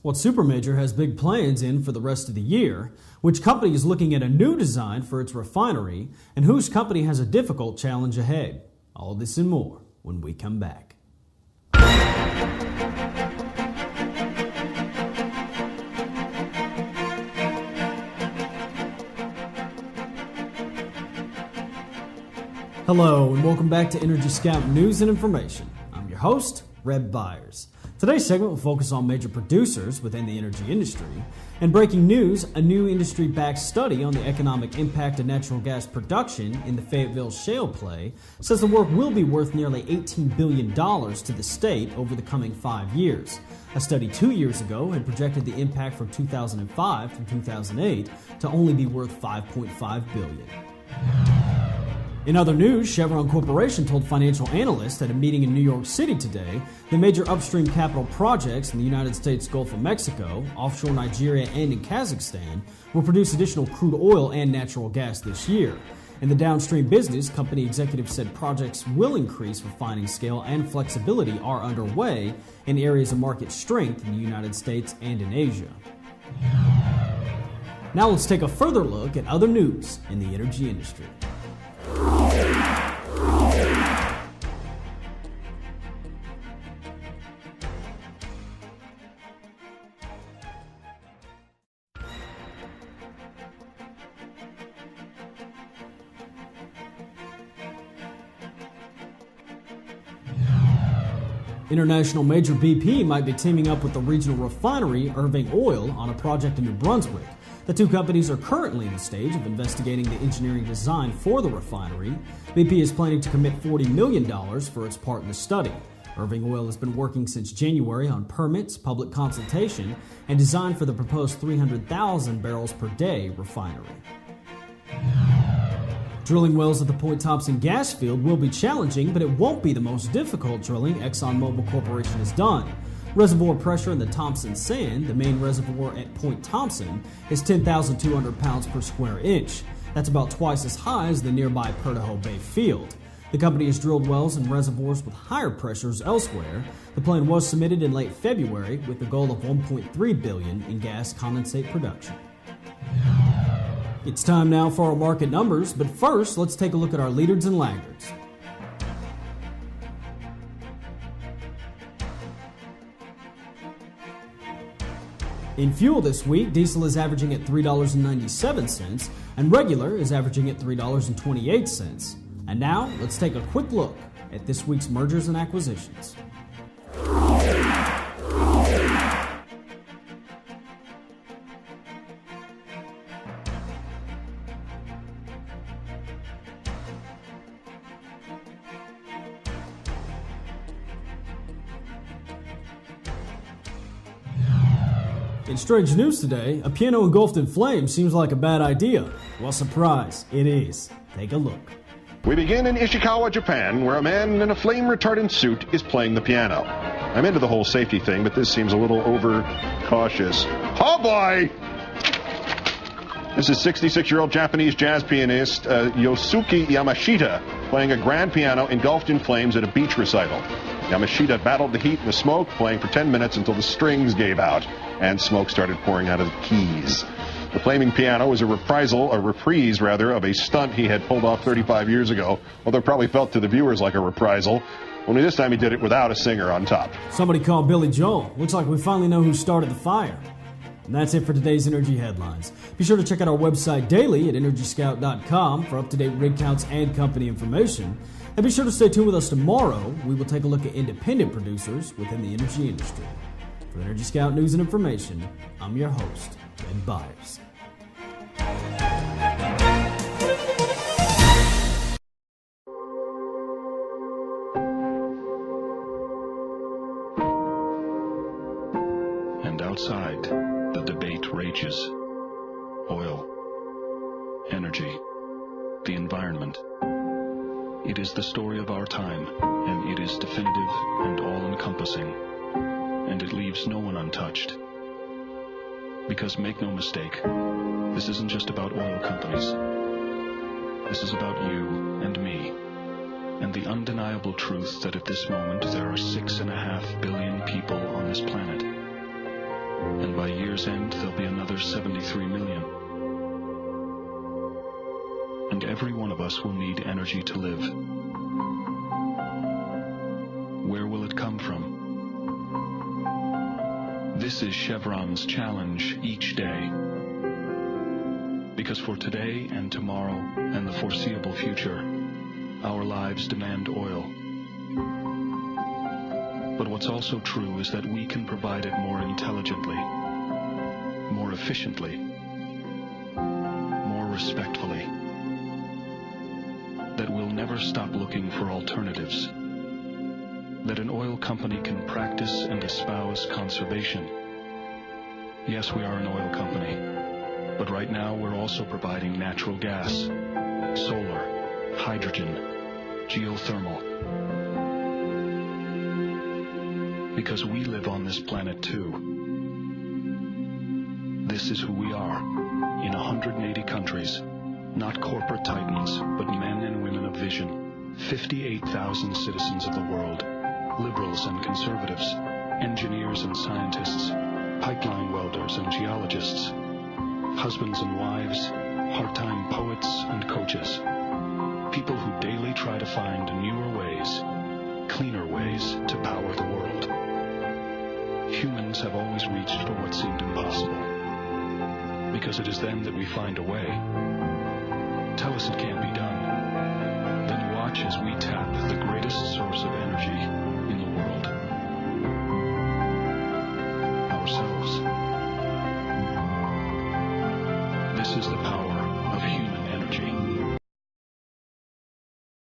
What supermajor has big plans in for the rest of the year, which company is looking at a new design for its refinery, and whose company has a difficult challenge ahead. All this and more when we come back. Hello and welcome back to EnergyScout News and Information. I'm your host, Reb Byers. Today's segment will focus on major producers within the energy industry. And breaking news, a new industry-backed study on the economic impact of natural gas production in the Fayetteville shale play says the work will be worth nearly $18 billion to the state over the coming 5 years. A study 2 years ago had projected the impact from 2005 through 2008 to only be worth $5.5 billion. In other news, Chevron Corporation told financial analysts at a meeting in New York City today that major upstream capital projects in the United States Gulf of Mexico, offshore Nigeria, and in Kazakhstan will produce additional crude oil and natural gas this year. In the downstream business, company executives said projects will increase refining scale and flexibility are underway in areas of market strength in the United States and in Asia. Now let's take a further look at other news in the energy industry. International major BP might be teaming up with the regional refinery Irving Oil on a project in New Brunswick. The two companies are currently in the stage of investigating the engineering design for the refinery. BP is planning to commit $40 million for its part in the study. Irving Oil has been working since January on permits, public consultation, and design for the proposed 300,000 barrels per day refinery. Drilling wells at the Point Thompson gas field will be challenging, but it won't be the most difficult drilling ExxonMobil Corporation has done. Reservoir pressure in the Thompson sand, the main reservoir at Point Thompson, is 10,200 pounds per square inch. That's about twice as high as the nearby Pertahoe Bay field. The company has drilled wells in reservoirs with higher pressures elsewhere. The plan was submitted in late February with the goal of 1.3 billion in gas condensate production. It's time now for our market numbers, but first let's take a look at our leaders and laggards. In fuel this week, diesel is averaging at $3.97 and regular is averaging at $3.28. And now, let's take a quick look at this week's mergers and acquisitions. In strange news today, a piano engulfed in flames seems like a bad idea. Well, surprise, it is. Take a look. We begin in Ishikawa, Japan, where a man in a flame-retardant suit is playing the piano. I'm into the whole safety thing, but this seems a little overcautious. Oh boy! This is 66-year-old Japanese jazz pianist Yosuke Yamashita playing a grand piano engulfed in flames at a beach recital. Yamashita battled the heat and the smoke, playing for 10 minutes until the strings gave out and smoke started pouring out of the keys. The flaming piano was a reprise of a stunt he had pulled off 35 years ago, although it probably felt to the viewers like a reprisal. Only this time he did it without a singer on top. Somebody called Billy Joel. Looks like we finally know who started the fire. And that's it for today's Energy Headlines. Be sure to check out our website daily at EnergyScout.com for up-to-date rig counts and company information. And be sure to stay tuned with us tomorrow. We will take a look at independent producers within the energy industry. For Energy Scout News and Information, I'm your host, Red Byers. And outside, the debate rages. Oil, energy, the environment. It is the story of our time, and it is definitive and all-encompassing, and it leaves no one untouched. Because make no mistake, this isn't just about oil companies. This is about you and me, and the undeniable truth that at this moment there are 6.5 billion people on this planet. and by year's end there'll be another 73 million. And every one of us will need energy to live. Where will it come from? This is Chevron's challenge each day. Because for today and tomorrow and the foreseeable future, our lives demand oil. But what's also true is that we can provide it more intelligently, more efficiently, more respectfully. That we'll never stop looking for alternatives. That an oil company can practice and espouse conservation. Yes, we are an oil company, but right now we're also providing natural gas, solar, hydrogen, geothermal. Because we live on this planet too. This is who we are, in 180 countries. Not corporate titans, but men and women of vision. 58,000 citizens of the world, liberals and conservatives, engineers and scientists, pipeline welders and geologists, husbands and wives, part-time poets and coaches, people who daily try to find newer ways, cleaner ways to power the world. Humans have always reached for what seemed impossible, because it is then that we find a way. Tell us it can't be done. Then watch as we tap the great